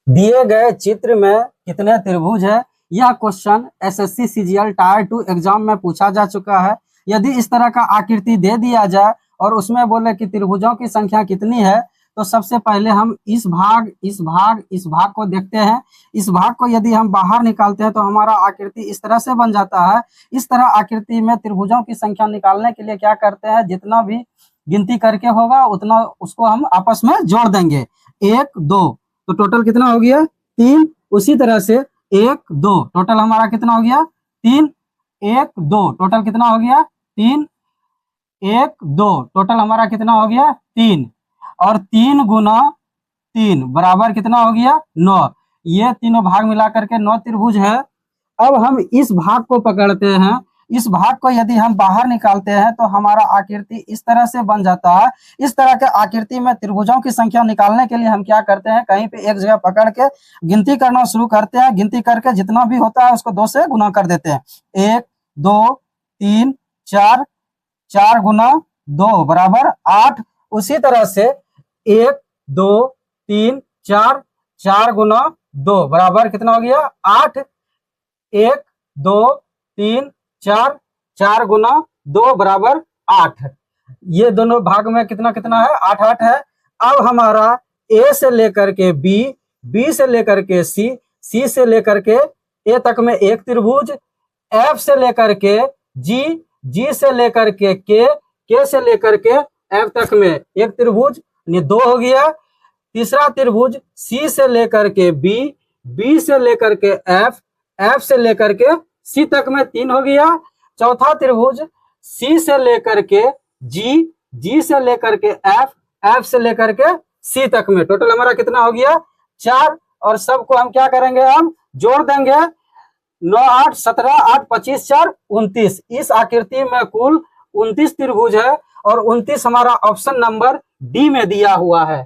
दिए गए चित्र में कितने त्रिभुज है। यह question SSC CGL tyre 2 exam में पूछा जा चुका है। यदि इस तरह का आकृति दे दिया जाए और उसमें बोले कि त्रिभुजों की संख्या कितनी है, तो सबसे पहले हम इस भाग को देखते हैं। इस भाग को यदि हम बाहर निकालते हैं तो हमारा आकृति इस तरह से बन जाता है। इस तरह आकृति में त्रिभुजों की संख्या निकालने के लिए क्या करते हैं, जितना भी गिनती करके होगा उतना उसको हम आपस में जोड़ देंगे। 1 2 तो टोटल कितना हो गया 3। उसी तरह से 1 2 टोटल हमारा कितना हो गया 3। 1 2 टोटल कितना हो गया 3। 1 2 टोटल हमारा कितना हो गया 3। और 3 गुना 3 बराबर कितना हो गया 9। ये तीनों भाग मिला करके 9 त्रिभुज है। अब हम इस भाग को पकड़ते हैं। इस भाग को यदि हम बाहर निकालते हैं तो हमारा आकृति इस तरह से बन जाता है। इस तरह के आकृति में त्रिभुजों की संख्या निकालने के लिए हम क्या करते हैं, कहीं पे एक जगह पकड़ के गिनती करना शुरू करते हैं। गिनती करके जितना भी होता है उसको 2 से गुना कर देते हैं। 1 2 3 4 4 गुना 2 बराबर 8। उसी तरह से 1 2 3 4 4 गुना 2 बराबर कितना हो गया 8। 1 2 3 4 4 गुना 2 बराबर 8। ये दोनों भाग में कितना कितना है 8 8 है। अब हमारा ए से लेकर के बी, बी से लेकर के सी, सी से लेकर के ए तक में एक त्रिभुज, एफ से लेकर के जी, जी से लेकर के से लेकर के एफ तक में एक त्रिभुज, ये 2 हो गया। तीसरा त्रिभुज सी से लेकर के बी, बी से लेकर के एफ, एफ से लेकर के सी तक में 3 हो गया। चौथा त्रिभुज सी से लेकर के जी, जी से लेकर के एफ, एफ से लेकर के सी तक में टोटल हमारा कितना हो गया 4। और सबको हम क्या करेंगे, हम जोड़ देंगे। 9 8 17 8 25 4 29। इस आकृति में कुल 29 त्रिभुज है और 29 हमारा ऑप्शन नंबर डी में दिया हुआ है।